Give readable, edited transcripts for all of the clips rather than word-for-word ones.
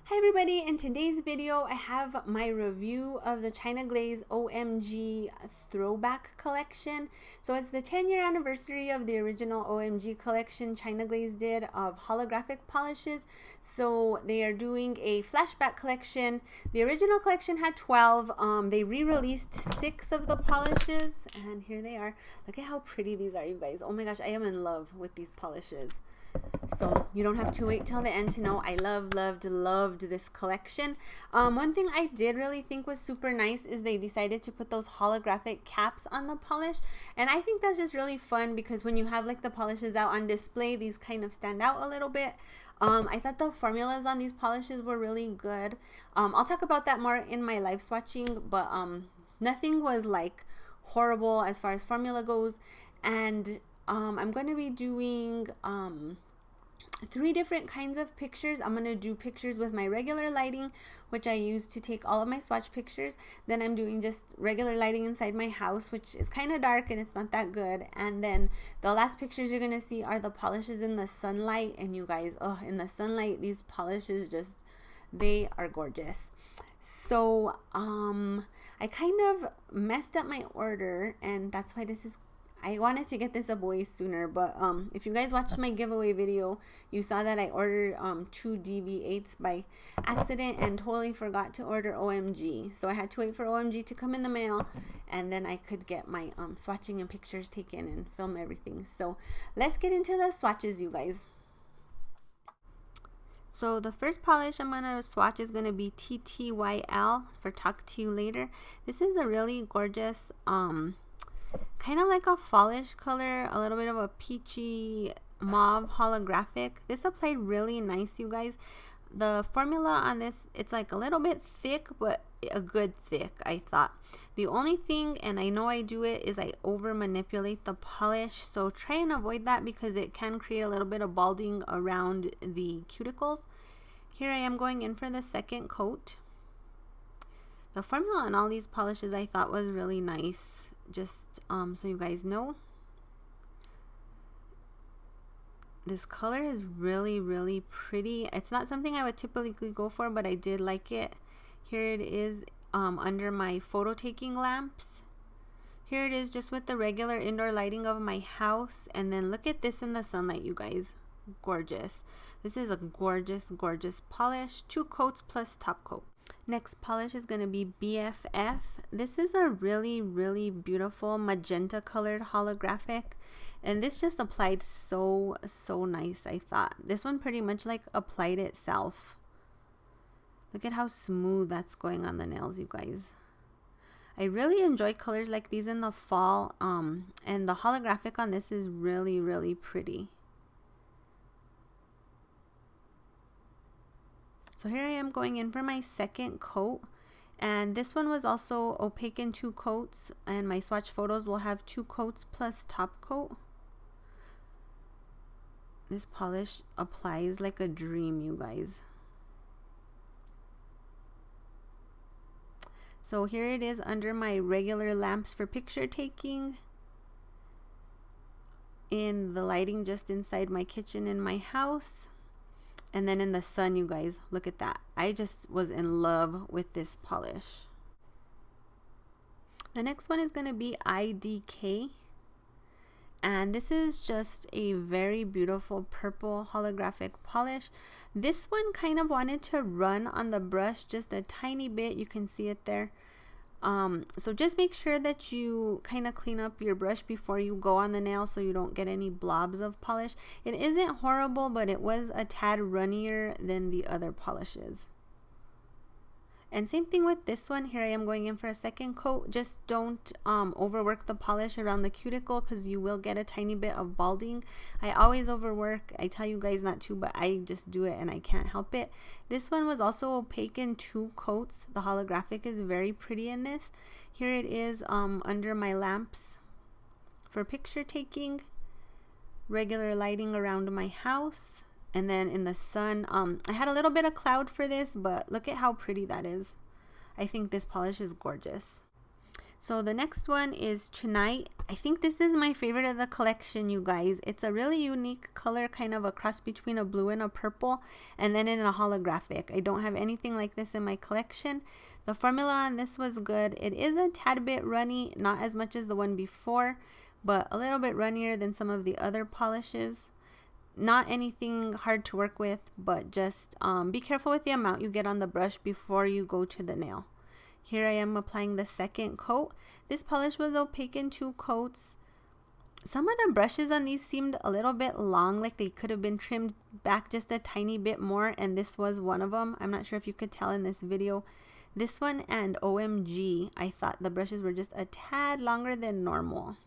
Hi everybody, in today's video I have my review of the China Glaze OMG throwback collection. So it's the 10-year anniversary of the original OMG collection China Glaze did of holographic polishes. So they are doing a flashback collection. The original collection had 12. They re-released 6 of the polishes and here they are. Look at how pretty these are, you guys. Oh my gosh, I am in love with these polishes. So you don't have to wait till the end to know I loved this collection. One thing I did really think was super nice is they decided to put those holographic caps on the polish, and I think that's just really fun because when you have like the polishes out on display, these kind of stand out a little bit. I thought the formulas on these polishes were really good. I'll talk about that more in my live swatching, but nothing was like horrible as far as formula goes. And I'm going to be doing 3 different kinds of pictures. I'm going to do pictures with my regular lighting, which I use to take all of my swatch pictures. Then I'm doing just regular lighting inside my house, which is kind of dark and it's not that good. And then the last pictures you're going to see are the polishes in the sunlight. And you guys, oh, in the sunlight, these polishes just, they are gorgeous. So I kind of messed up my order, and that's why this is, I wanted to get this up way sooner, but if you guys watched my giveaway video, you saw that I ordered 2 DV8s by accident and totally forgot to order OMG. So I had to wait for OMG to come in the mail, and then I could get my swatching and pictures taken and film everything. So let's get into the swatches, you guys. So the first polish I'm going to swatch is going to be TTYL for Talk to You Later. This is a really gorgeous kind of like a fallish color, a little bit of a peachy mauve holographic. This applied really nice, you guys. The formula on this, it's like a little bit thick, but a good thick, I thought. The only thing, and I know I do it, is I over manipulate the polish, so try and avoid that because it can create a little bit of balding around the cuticles. Here I am going in for the second coat. The formula on all these polishes I thought was really nice. Just so you guys know, this color is really pretty. It's not something I would typically go for, but I did like it. Here it is under my photo taking lamps. Here it is just with the regular indoor lighting of my house, and then look at this in the sunlight, you guys. Gorgeous. This is a gorgeous polish. 2 coats plus top coat. Next polish is going to be BFF. This is a really beautiful magenta colored holographic, and this just applied so nice. I thought this one pretty much like applied itself. Look at how smooth that's going on the nails, you guys. I really enjoy colors like these in the fall, and the holographic on this is really pretty. So here I am going in for my second coat, and this one was also opaque in 2 coats, and my swatch photos will have 2 coats plus top coat. This polish applies like a dream, you guys. So here it is under my regular lamps for picture taking, in the lighting just inside my kitchen in my house. And then in the sun, you guys, look at that. I just was in love with this polish. The next one is going to be IDK. And this is just a very beautiful purple holographic polish. This one kind of wanted to run on the brush just a tiny bit. You can see it there. So just make sure that you kind of clean up your brush before you go on the nail so you don't get any blobs of polish. It isn't horrible, but it was a tad runnier than the other polishes. And same thing with this one. Here I am going in for a second coat. Just don't overwork the polish around the cuticle because you will get a tiny bit of balding. I always overwork. I tell you guys not to, but I just do it and I can't help it. This one was also opaque in 2 coats. The holographic is very pretty in this. Here it is under my lamps for picture taking, regular lighting around my house. And then in the sun, I had a little bit of cloud for this, but look at how pretty that is. I think this polish is gorgeous. So the next one is Tonight. I think this is my favorite of the collection, you guys. It's a really unique color, kind of a cross between a blue and a purple, and then in a holographic. I don't have anything like this in my collection. The formula on this was good. It is a tad bit runny, not as much as the one before, but a little bit runnier than some of the other polishes. Not anything hard to work with, but just be careful with the amount you get on the brush before you go to the nail. Here I am applying the second coat. This polish was opaque in 2 coats. Some of the brushes on these seemed a little bit long, like they could have been trimmed back just a tiny bit more, and this was one of them. I'm not sure if you could tell in this video. This one and OMG, I thought the brushes were just a tad longer than normal,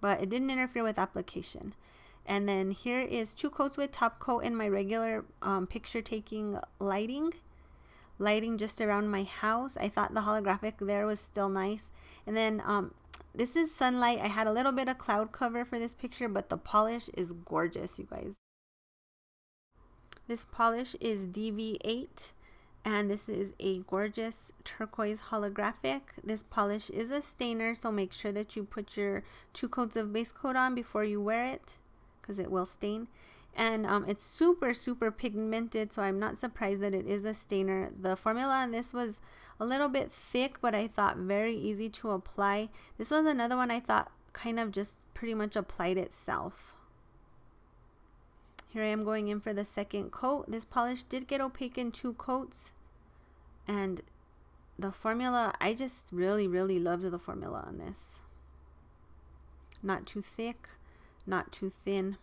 but it didn't interfere with application. And then here is 2 coats with top coat in my regular picture taking lighting just around my house. I thought the holographic there was still nice. And then this is sunlight. I had a little bit of cloud cover for this picture, but the polish is gorgeous, you guys. This polish is DV8, and this is a gorgeous turquoise holographic. This polish is a stainer, so make sure that you put your 2 coats of base coat on before you wear it, because it will stain. And it's super pigmented, so I'm not surprised that it is a stainer. The formula on this was a little bit thick, but I thought very easy to apply. This was another one I thought kind of just pretty much applied itself. Here I am going in for the second coat. This polish did get opaque in 2 coats, and the formula, I just really loved the formula on this. Not too thick, not too thin.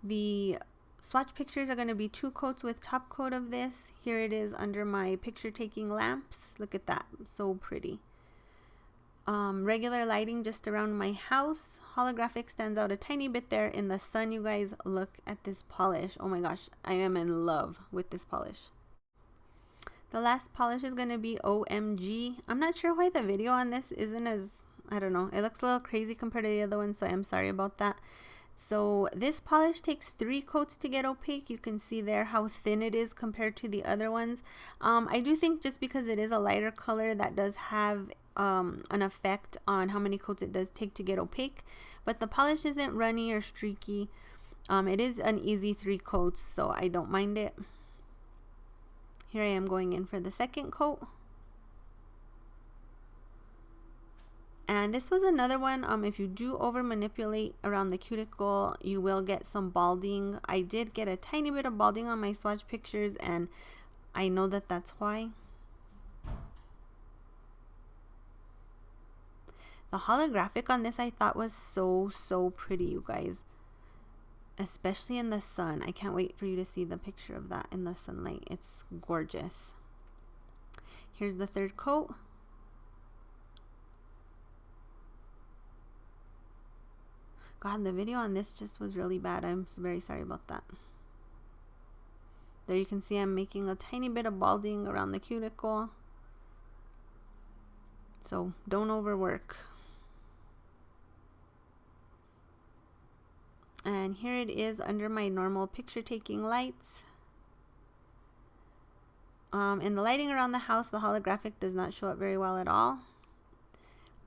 The swatch pictures are going to be 2 coats with top coat of this. Here it is under my picture taking lamps. Look at that, so pretty. Regular lighting just around my house. Holographic stands out a tiny bit there in the sun, you guys. Look at this polish. Oh my gosh, I am in love with this polish. The last polish is going to be OMG. I'm not sure why the video on this isn't as, I don't know, it looks a little crazy compared to the other one, so I'm sorry about that. So this polish takes 3 coats to get opaque. You can see there how thin it is compared to the other ones. I do think just because it is a lighter color, that does have an effect on how many coats it does take to get opaque. But the polish isn't runny or streaky. It is an easy 3 coats, so I don't mind it. Here I am going in for the second coat. And this was another one, if you do over manipulate around the cuticle, you will get some balding. I did get a tiny bit of balding on my swatch pictures, and I know that that's why. The holographic on this I thought was so pretty, you guys. Especially in the sun. I can't wait for you to see the picture of that in the sunlight. It's gorgeous. Here's the third coat. God, the video on this just was really bad. I'm very sorry about that. There you can see I'm making a tiny bit of balding around the cuticle. So don't overwork. And here it is under my normal picture taking lights. In the lighting around the house, the holographic does not show up very well at all.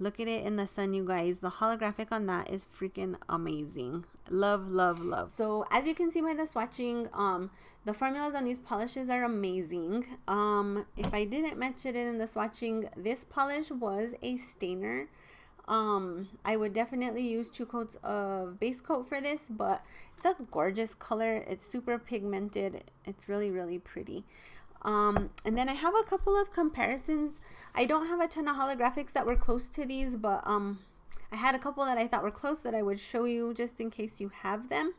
Look at it in the sun, you guys. The holographic on that is freaking amazing. Love. So as you can see by the swatching, the formulas on these polishes are amazing. If I didn't mention it in the swatching, this polish was a stainer. I would definitely use 2 coats of base coat for this, but it's a gorgeous color. It's super pigmented. It's really pretty. And then I have a couple of comparisons. I don't have a ton of holographics that were close to these, but I had a couple that I thought were close that I would show you just in case you have them.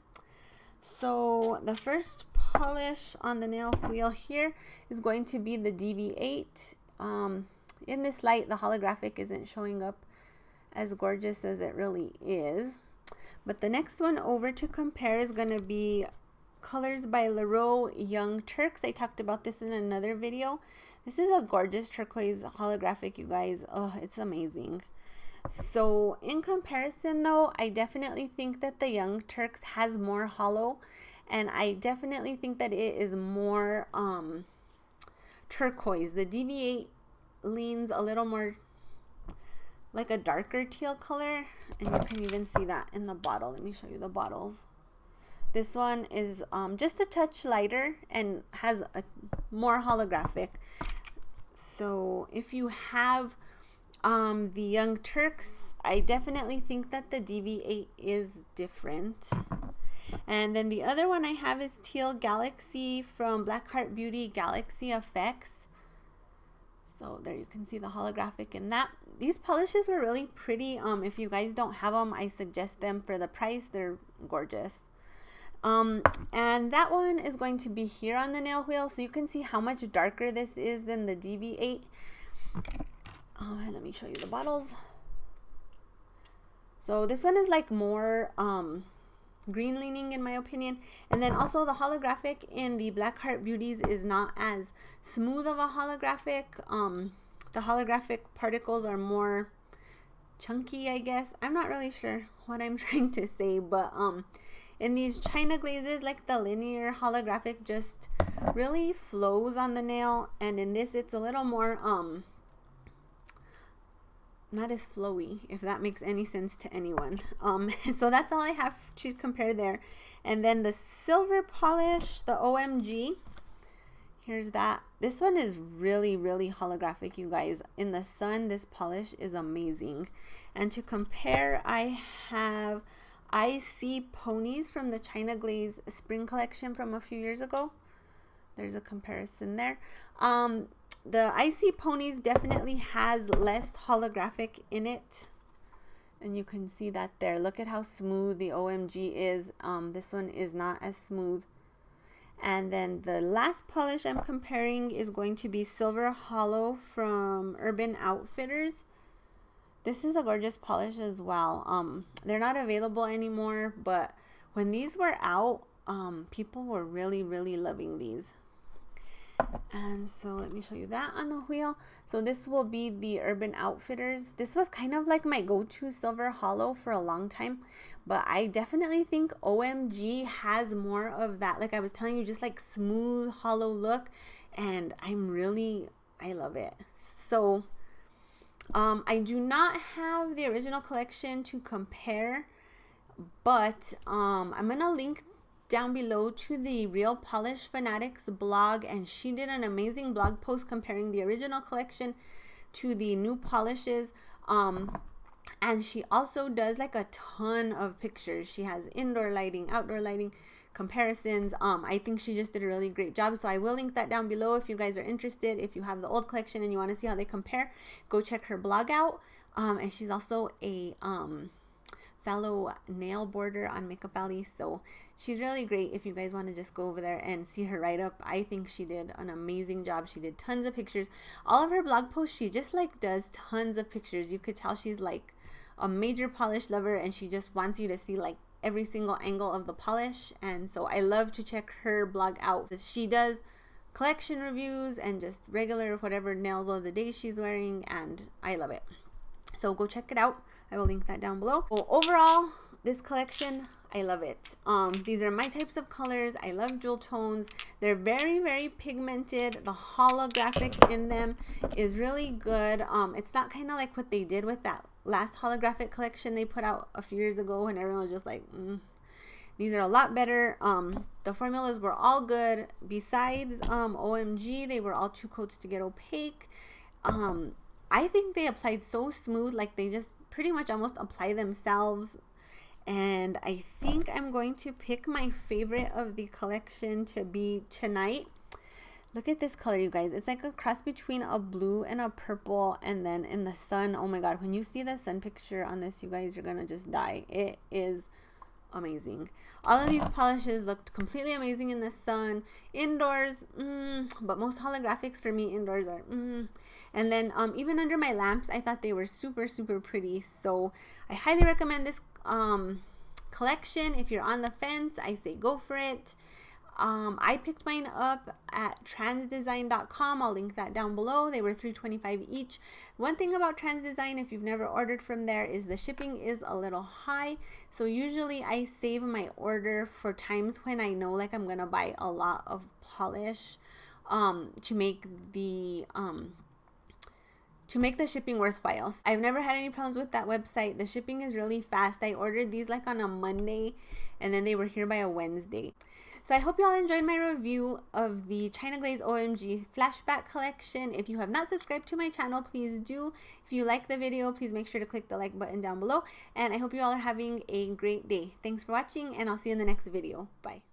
So the first polish on the nail wheel here is going to be the DV8. In this light, the holographic isn't showing up as gorgeous as it really is. But the next one over to compare is going to be Colors by Leroux Young Turks. I talked about this in another video. This is a gorgeous turquoise holographic, you guys. Oh, it's amazing. So in comparison though, I definitely think that the Young Turks has more hollow, and I definitely think that it is more turquoise. The DV8 leans a little more like a darker teal color, and you can even see that in the bottle. Let me show you the bottles. This one is just a touch lighter and has a more holographic. So if you have the Young Turks, I definitely think that the DV8 is different. And then the other one I have is Teal Galaxy from Blackheart Beauty Galaxy Effects. So there you can see the holographic in that. These polishes were really pretty. If you guys don't have them, I suggest them for the price. They're gorgeous. And that one is going to be here on the nail wheel, so you can see how much darker this is than the DV8. And let me show you the bottles. So this one is like more green leaning in my opinion, and then also the holographic in the Blackheart Beauties is not as smooth of a holographic. The holographic particles are more chunky, I guess. I'm not really sure what I'm trying to say, but in these China glazes, like the linear holographic just really flows on the nail, and in this it's a little more not as flowy, if that makes any sense to anyone. So that's all I have to compare there. And then the silver polish, the OMG, here's that. This one is really, really holographic, you guys. In the sun, this polish is amazing. And to compare, I have IC Ponies from the China Glaze spring collection from a few years ago. There's a comparison there. The IC Ponies definitely has less holographic in it, and you can see that there. Look at how smooth the OMG is. This one is not as smooth. And then the last polish I'm comparing is going to be Silver Hollow from Urban Outfitters. This is a gorgeous polish as well. They're not available anymore, but when these were out, people were really, really loving these. And so let me show you that on the wheel. So this will be the Urban Outfitters. This was kind of like my go-to Silver Hollow for a long time, but I definitely think OMG has more of that, like I was telling you, just like smooth hollow look, and I love it. So I do not have the original collection to compare, but I'm gonna link down below to the Real Polish Fanatics blog, and she did an amazing blog post comparing the original collection to the new polishes. And she also does like a ton of pictures. She has indoor lighting, outdoor lighting comparisons. I think she just did a really great job, so I will link that down below if you guys are interested. If you have the old collection and you want to see how they compare, go check her blog out. And she's also a fellow nail boarder on Makeup Alley, so she's really great if you guys want to just go over there and see her write up. I think she did an amazing job. She did tons of pictures. All of her blog posts, she just like does tons of pictures. You could tell she's like a major polish lover, and she just wants you to see like every single angle of the polish. And so I love to check her blog out. She does collection reviews and just regular whatever nails of the day she's wearing, and I love it. So go check it out. I will link that down below. Well, overall, this collection, I love it. These are my types of colors. I love jewel tones. They're very, very pigmented. The holographic in them is really good. It's not kind of like what they did with that last holographic collection they put out a few years ago, and everyone was just like, These are a lot better. The formulas were all good. Besides OMG, they were all 2 coats to get opaque. I think they applied so smooth, like they just pretty much almost apply themselves. And I think I'm going to pick my favorite of the collection to be Tonight. Look at this color, you guys. It's like a cross between a blue and a purple, and then in the sun, oh my god, when you see the sun picture on this, you guys, you're gonna just die. It is amazing. All of these polishes looked completely amazing in the sun. Indoors, but most holographics for me indoors are And then even under my lamps, I thought they were super, super pretty. So I highly recommend this collection. If you're on the fence, I say go for it. I picked mine up at transdesign.com. I'll link that down below. They were $3.25 each. One thing about Transdesign, if you've never ordered from there, is the shipping is a little high. So usually I save my order for times when I know like I'm gonna buy a lot of polish. to make the shipping worthwhile. I've never had any problems with that website. The shipping is really fast. I ordered these like on a Monday and then they were here by a Wednesday. So I hope you all enjoyed my review of the China Glaze OMG flashback collection. If you have not subscribed to my channel, please do. If you like the video, please make sure to click the like button down below. And I hope you all are having a great day. Thanks for watching, and I'll see you in the next video. Bye.